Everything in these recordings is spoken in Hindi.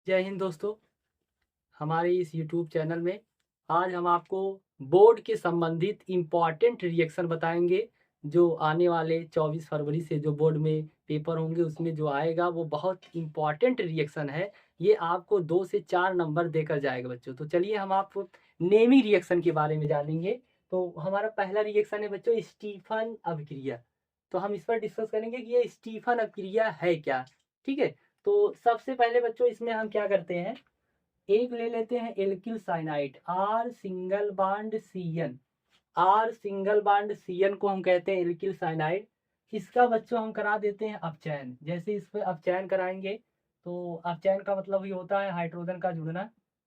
जय हिंद दोस्तों। हमारे इस YouTube चैनल में आज हम आपको बोर्ड के संबंधित इम्पॉर्टेंट रिएक्शन बताएंगे। जो आने वाले 24 फरवरी से जो बोर्ड में पेपर होंगे उसमें जो आएगा वो बहुत इम्पॉर्टेंट रिएक्शन है। ये आपको 2 से 4 नंबर देकर जाएगा बच्चों। तो चलिए हम आपको नेमी रिएक्शन के बारे में जानेंगे। तो हमारा पहला रिएक्शन है बच्चों स्टीफन अभिक्रिया। तो हम इस पर डिस्कस करेंगे कि ये स्टीफन अभिक्रिया है क्या। ठीक है। तो सबसे पहले बच्चों इसमें हम क्या करते हैं, एक ले लेते हैं alkyl cyanide R single bond CN. R single bond CN को हम कहते हैं एल्किल साइनाइड। इसका बच्चों हम करा देते हैं अपचयन। जैसे इस पर अपचयन कराएंगे तो अपचयन का मतलब ये होता है हाइड्रोजन का जुड़ना।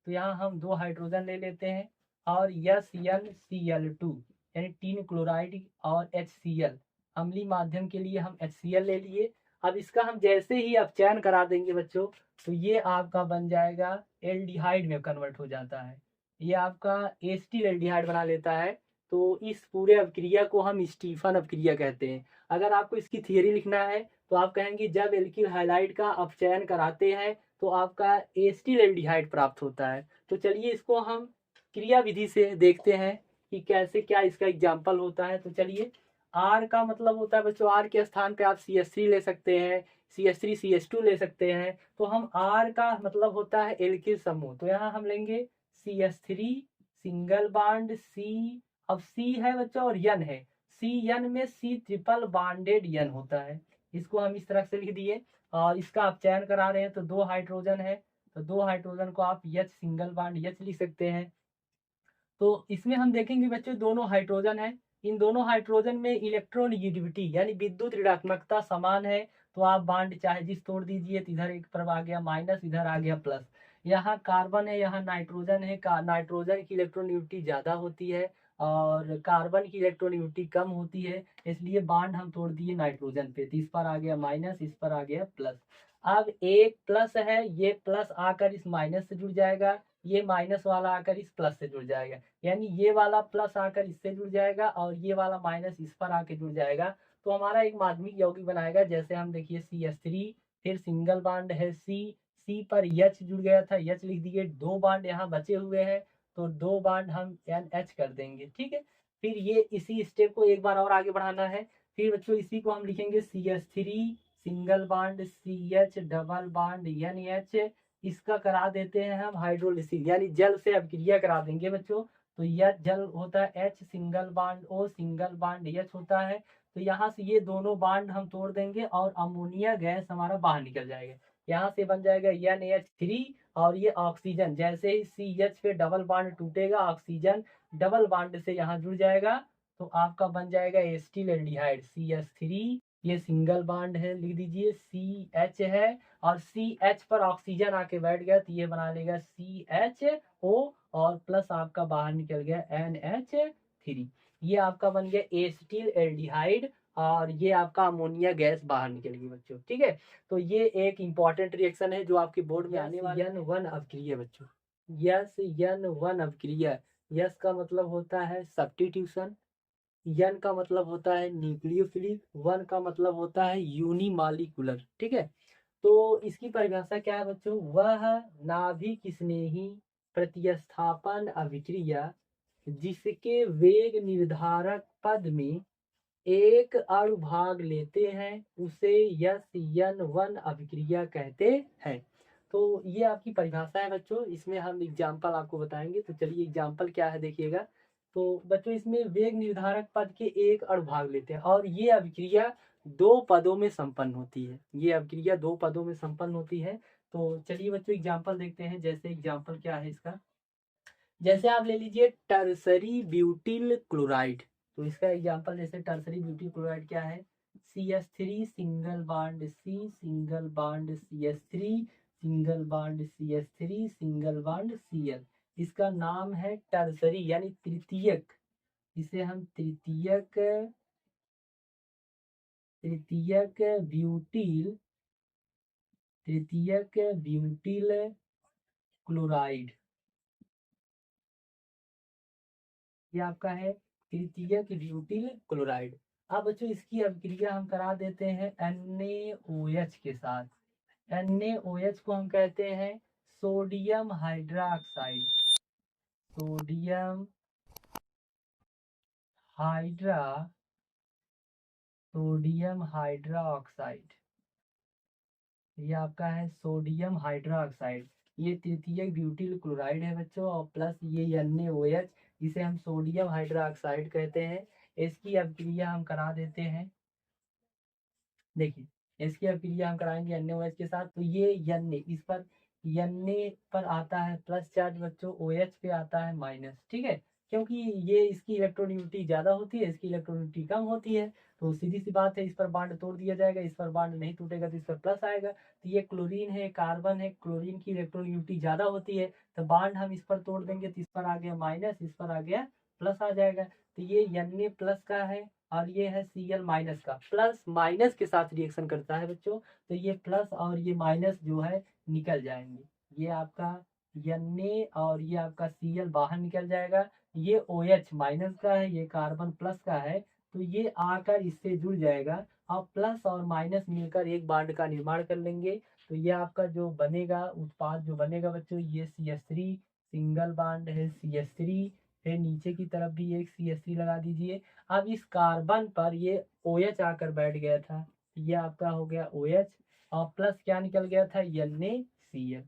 तो यहाँ हम 2 हाइड्रोजन ले लेते हैं और SnCl2 यानी टीन क्लोराइड और HCl अम्लीय माध्यम के लिए हम HCl ले लिए। अब इसका हम जैसे ही अपचयन करा देंगे बच्चों तो ये आपका बन जाएगा एल्डिहाइड में कन्वर्ट हो जाता है। ये आपका एस्टिल एल्डिहाइड बना लेता है। तो इस पूरे अभिक्रिया को हम स्टीफन अभिक्रिया कहते हैं। अगर आपको इसकी थियरी लिखना है तो आप कहेंगे जब एल्किल हाइलाइड का अपचयन कराते हैं तो आपका एस्टिल एल्डिहाइड प्राप्त होता है। तो चलिए इसको हम क्रिया विधि से देखते हैं कि कैसे क्या इसका एग्जाम्पल होता है। तो चलिए आर का मतलब होता है बच्चों, आर के स्थान पे आप CH3 ले सकते हैं, CH3 CH2 ले सकते हैं। तो हम आर का मतलब होता है एल्किल समूह। तो यहाँ हम लेंगे CH3 सिंगल बांड C। अब C है बच्चों और N है। CN में C ट्रिपल बांडेड N होता है। इसको हम इस तरह से लिख दिए और इसका आप चयन करा रहे हैं तो 2 हाइड्रोजन है। तो 2 हाइड्रोजन को आप H सिंगल बांड H लिख सकते हैं। तो इसमें हम देखेंगे बच्चों दोनों हाइड्रोजन है। इन दोनों हाइड्रोजन में इलेक्ट्रोनिगेटिविटी यानी विद्युत ऋणात्मकता समान है। तो आप बांड चाहे जिस तोड़ दीजिए तो इधर एक तरफ आ गया माइनस, इधर आ गया प्लस। यहाँ कार्बन है, यहाँ नाइट्रोजन है। नाइट्रोजन की इलेक्ट्रोनिगेटिविटी ज़्यादा होती है और कार्बन की इलेक्ट्रोनिगेटिविटी कम होती है, इसलिए बांड हम तोड़ दिए नाइट्रोजन पे। तो इस पर आ गया माइनस, इस पर आ गया प्लस। अब एक प्लस है, ये प्लस आकर इस माइनस से जुड़ जाएगा, ये माइनस वाला आकर इस प्लस से जुड़ जाएगा। यानी ये वाला प्लस आकर इससे जुड़ जाएगा और ये वाला माइनस इस पर आके जुड़ जाएगा। तो हमारा एक माध्यमिक यौगिक बनाएगा। जैसे हम देखिए CH3 फिर सिंगल बांड है C पर H जुड़ गया था, H लिख दिए। 2 बांड यहाँ बचे हुए हैं तो 2 बांड हम NH कर देंगे। ठीक है। फिर ये इसी स्टेप को एक बार और आगे बढ़ाना है। फिर बच्चों इसी को हम लिखेंगे CH3 single bond CH double bond NH। इसका करा देते हैं हम हाइड्रोलिसिस यानी जल से अभिक्रिया करा देंगे बच्चों। तो यह जल होता है H single bond O single bond H होता है। तो यहाँ से ये दोनों बांड हम तोड़ देंगे और अमोनिया गैस हमारा बाहर निकल जाएगा। यहाँ से बन जाएगा NH3 और ये ऑक्सीजन। जैसे ही CH पे डबल बांड टूटेगा ऑक्सीजन डबल बांड से यहाँ जुड़ जाएगा तो आपका बन जाएगा एस्टिल एल्डिहाइड CH3। ये सिंगल बांड है, लिख दीजिए CH है और CH पर ऑक्सीजन आके बैठ गया तो ये बना लेगा CHO और प्लस आपका बाहर निकल गया NH3। ये आपका बन गया एसिटिल एल्डिहाइड और ये आपका अमोनिया गैस बाहर निकल गई बच्चों। ठीक है। तो ये एक इंपॉर्टेंट रिएक्शन है जो आपके बोर्ड में आने वाला है। N1 अभिक्रिया बच्चों, N1 अभिक्रिया। यस का मतलब होता है सब्स्टिट्यूशन, एन का मतलब होता है न्यूक्लियोफिलिक, वन का मतलब होता है यूनिमालिकुलर। ठीक है। तो इसकी परिभाषा क्या है बच्चों, वह नाभिक स्नेही प्रतिस्थापन अभिक्रिया जिसके वेग निर्धारक पद में एक अणु भाग लेते हैं उसे SN1 अभिक्रिया कहते हैं। तो ये आपकी परिभाषा है बच्चों। इसमें हम एग्जाम्पल आपको बताएंगे। तो चलिए एग्जाम्पल क्या है देखिएगा। तो बच्चों इसमें वेग निर्धारक पद के एक अणु भाग लेते हैं और ये अभिक्रिया 2 पदों में संपन्न होती है। ये अभिक्रिया 2 पदों में संपन्न होती है। तो चलिए बच्चों एग्जाम्पल देखते हैं। जैसे एग्जाम्पल क्या है इसका, जैसे आप ले लीजिए टर्सरी ब्यूटिल क्लोराइड। तो इसका एग्जांपल जैसे टर्सरी ब्यूटिल क्लोराइड क्या है, CH3 single bond C single bond CH3 single bond CH3 single bond Cl। इसका नाम है टर्सरी यानी तृतीयक। इसे हम तृतीयक तृतीयक ब्यूटिल तृतीयक ब्यूटिल क्लोराइड ये आपका है तृतीयक ब्यूटिल क्लोराइड। अब बच्चों इसकी अभिक्रिया हम करा देते हैं NaOH के साथ। NaOH को हम कहते हैं sodium hydroxide, sodium hydra sodium hydroxide, ये आपका है सोडियम हाइड्रोक्साइड। ये तृतीयक ब्यूटिल क्लोराइड है बच्चों, और प्लस ये NaOH, इसे हम सोडियम हाइड्रोक्साइड कहते हैं। इसकी अभिक्रिया हम करा देते हैं। देखिए इसकी अभिक्रिया हम कराएंगे NaOH के साथ, तो ये इस पर पर आता है प्लस चार्ज बच्चों, OH पे आता है माइनस, ठीक है। क्योंकि ये इसकी इलेक्ट्रोनिविटी ज़्यादा होती है, इसकी इलेक्ट्रोनिविटी कम होती है, तो सीधी सी बात है इस पर बांड तोड़ दिया जाएगा, इस पर बांड नहीं टूटेगा तो इस पर प्लस आएगा। तो ये क्लोरीन है, कार्बन है, क्लोरीन की इलेक्ट्रोनिविटी ज़्यादा होती है, तो बांड हम इस पर तोड़ देंगे तो इस पर आ गया माइनस, इस पर आ गया प्लस आ जाएगा। तो ये Na प्लस का है और ये है Cl माइनस का, प्लस माइनस के साथ रिएक्शन करता है बच्चों, तो ये प्लस और ये माइनस जो है निकल जाएंगे। ये आपका Na और ये आपका Cl बाहर निकल जाएगा। ये OH माइनस का है, ये कार्बन प्लस का है, तो ये आकर इससे जुड़ जाएगा और प्लस और माइनस मिलकर एक बॉन्ड का निर्माण कर लेंगे। तो ये आपका जो बनेगा उत्पाद जो बनेगा बच्चों, ये CH3 सिंगल बॉन्ड है, CH3, फिर नीचे की तरफ भी एक CH3 लगा दीजिए। अब इस कार्बन पर ये OH आकर बैठ गया था, ये आपका हो गया OH, और प्लस क्या निकल गया था NaCl,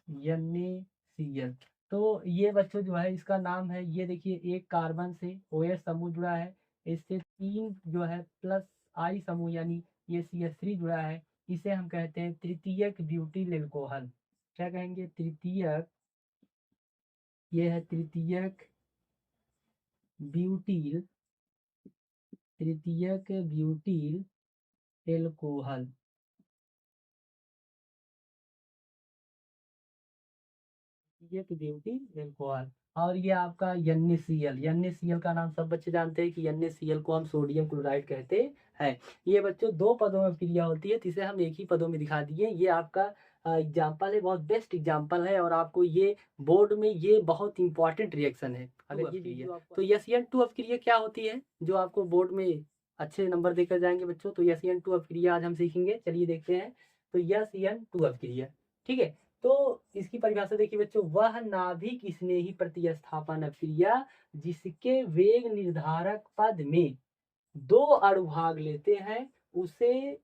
NaCl। तो ये बच्चों जो है इसका नाम है, ये देखिए एक कार्बन से OH समूह जुड़ा है, इससे 3 जो है प्लस I समूह यानी ये CH3 जुड़ा है, इसे हम कहते हैं तृतीयक ब्यूटिल एल्कोहल। क्या कहेंगे? तृतीयक, ये है तृतीयक ब्यूटिल, तृतीयक ब्यूटिल एल्कोहल। ये की ब्यूटी एल्कोहल। और ये आपका NaCl का नाम सब बच्चे जानते हैं कि NaCl को हम सोडियम क्लोराइड कहते हैं। ये बच्चों दो पदों में क्रिया होती है, जिसे हम एक ही पदों में दिखा दिए। ये आपका एग्जाम्पल है, बहुत बेस्ट एग्जाम्पल है, और आपको ये बोर्ड में ये बहुत इंपॉर्टेंट रिएक्शन है। अगर ये वीडियो आपको, तो SN2 अपक्रिया क्या होती है जो आपको बोर्ड में अच्छे नंबर देकर जाएंगे बच्चों। तो SN2 अपक्रिया आज हम सीखेंगे, चलिए देखते हैं। तो SN2 अपक्रिया, ठीक है। तो इसकी परिभाषा देखिए बच्चों, वह नाभिक स्नेही प्रतिस्थापन अपक्रिया जिसके वेग निर्धारक पद में 2 अणुभाग लेते हैं उसे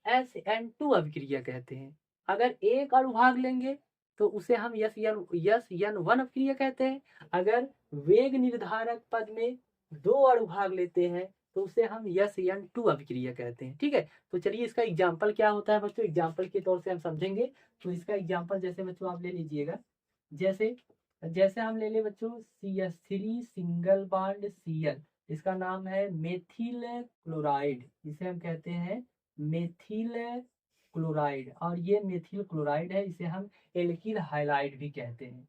SN2 अभिक्रिया कहते हैं। अगर एक अणुभाग लेंगे तो उसे हम SN1 अभिक्रिया कहते हैं। अगर वेग निर्धारक पद में 2 अणुभाग लेते हैं तो उसे हम SN2 अभिक्रिया कहते हैं, ठीक है। तो चलिए इसका एग्जाम्पल क्या होता है बच्चों, एग्जाम्पल के तौर से हम समझेंगे। तो इसका एग्जाम्पल जैसे बच्चों आप ले लीजिएगा, जैसे जैसे हम ले ले बच्चों CH3 सिंगल बॉन्ड Cl, इसका नाम है मेथिल क्लोराइड, इसे हम कहते हैं मेथिल क्लोराइड, और ये मेथिल क्लोराइड है, इसे हम एल्किल हाइलाइड भी कहते हैं।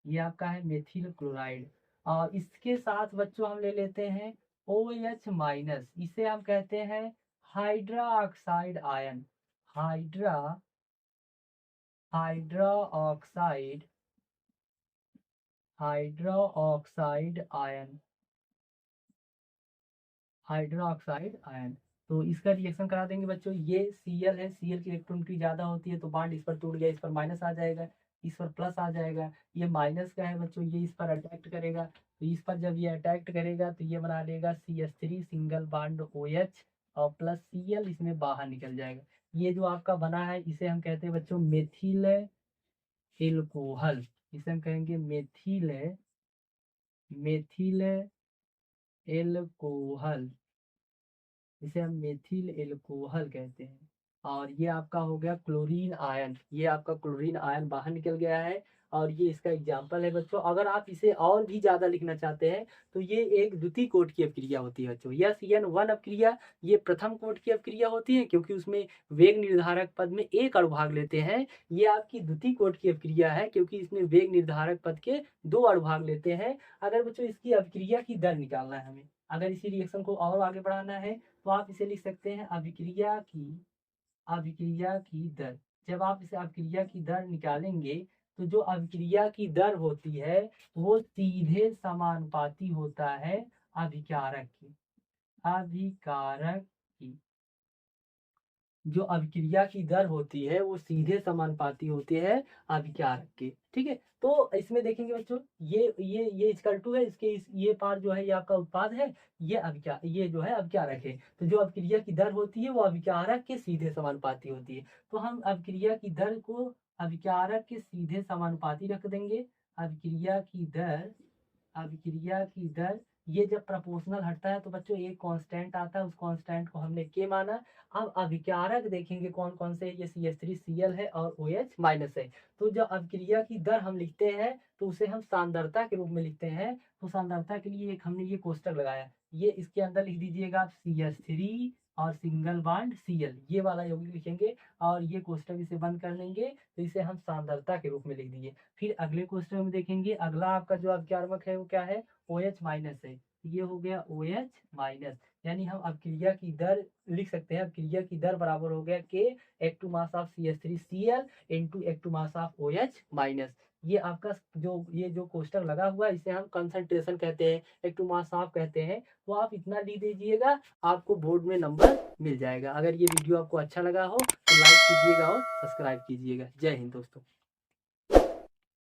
ये आपका है मेथिल क्लोराइड। और इसके साथ बच्चों हम ले लेते हैं OH माइनस, इसे हम कहते हैं hydra oxide ion, hydra hydra oxide, hydra oxide ion, hydroxide ion. तो इसका रिएक्शन करा देंगे बच्चों। ये Cl है, Cl की इलेक्ट्रॉनिटी ज्यादा होती है, तो बॉन्ड इस पर टूट गया, इस पर माइनस आ जाएगा, इस पर प्लस आ जाएगा। ये माइनस का है बच्चों, ये इस पर अटैक्ट करेगा, तो इस पर जब ये अटैक्ट करेगा तो ये बना लेगा CH3 सिंगल बॉन्ड OH, और प्लस Cl इसमें बाहर निकल जाएगा। ये जो आपका बना है इसे हम कहते हैं बच्चों मेथिल एल्कोहल, इसे हम कहेंगे मेथिल मेथिल एल्कोहल, इसे हम मेथिल एल्कोहल कहते हैं। और ये आपका हो गया क्लोरीन आयन, ये आपका क्लोरीन आयन बाहर निकल गया है, और ये इसका एग्जाम्पल है बच्चों। अगर आप इसे और भी ज्यादा लिखना चाहते हैं तो ये एक द्वितीय कोट की अपक्रिया होती है बच्चों। SN1 अपक्रिया ये प्रथम कोट की अपक्रिया होती है, क्योंकि उसमें वेग निर्धारक पद में एक अणुभाग लेते हैं। ये आपकी द्वितीय कोट की अपक्रिया है, क्योंकि इसमें वेग निर्धारक पद के 2 अणुभाग लेते हैं। अगर बच्चों इसकी अपक्रिया की दर निकालना है हमें, अगर इसी रिएक्शन को और आगे बढ़ाना है, तो आप इसे लिख सकते हैं अभिक्रिया की दर। जब आप इसे अभिक्रिया की दर निकालेंगे तो जो अभिक्रिया की दर होती है वो सीधे समानुपाती होता है अभिकारक की, अभिकारक की। जो अभिक्रिया की दर होती है वो सीधे समानुपाती होती है अभिकारक के। ठीक है, तो इसमें देखेंगे बच्चों, ये इक्वल टू है, इसके ये पार जो है ये आपका उत्पाद है, ये जो है अभिकारक है। तो जो अभिक्रिया की दर होती है वो अभिकारक के सीधे समानुपाती होती है। तो हम अभिक्रिया की दर को अभिकारक के सीधे समानुपाती रख देंगे। अभिक्रिया की दर ये जब प्रोपोर्शनल हटता है तो बच्चों एक कांस्टेंट आता है, उस कांस्टेंट को हमने के माना। अब अभिकारक देखेंगे कौन कौन से, ये CH3Cl है और OH माइनस है। तो जब अभिक्रिया की दर हम लिखते हैं तो उसे हम सांद्रता के रूप में लिखते हैं। तो सांद्रता के लिए एक हमने ये कोष्टक लगाया, ये इसके अंदर लिख दीजिएगा आप CH3 और सिंगल बॉन्ड Cl, ये वाला यौगिक लिखेंगे और ये कोष्टक इसे बंद कर लेंगे, तो इसे हम सांद्रता के रूप में लिख दिए। फिर अगले कोष्टक में देखेंगे, अगला आपका जो अभिकारक है वो क्या है, OH माइनस है। ये हो गया OH माइनस, यानी हम अभिक्रिया की दर लिख सकते हैं, अभिक्रिया की दर बराबर हो गया K × mass of CH3Cl × mass of OH minus. ये आपका जो कोष्टक लगा हुआ है इसे हम कंसंट्रेशन कहते हैं, × मास ऑफ कहते हैं। तो आप इतना लिख दीजिएगा, आपको बोर्ड में नंबर मिल जाएगा। अगर ये वीडियो आपको अच्छा लगा हो तो लाइक कीजिएगा और सब्सक्राइब कीजिएगा। जय हिंद दोस्तों।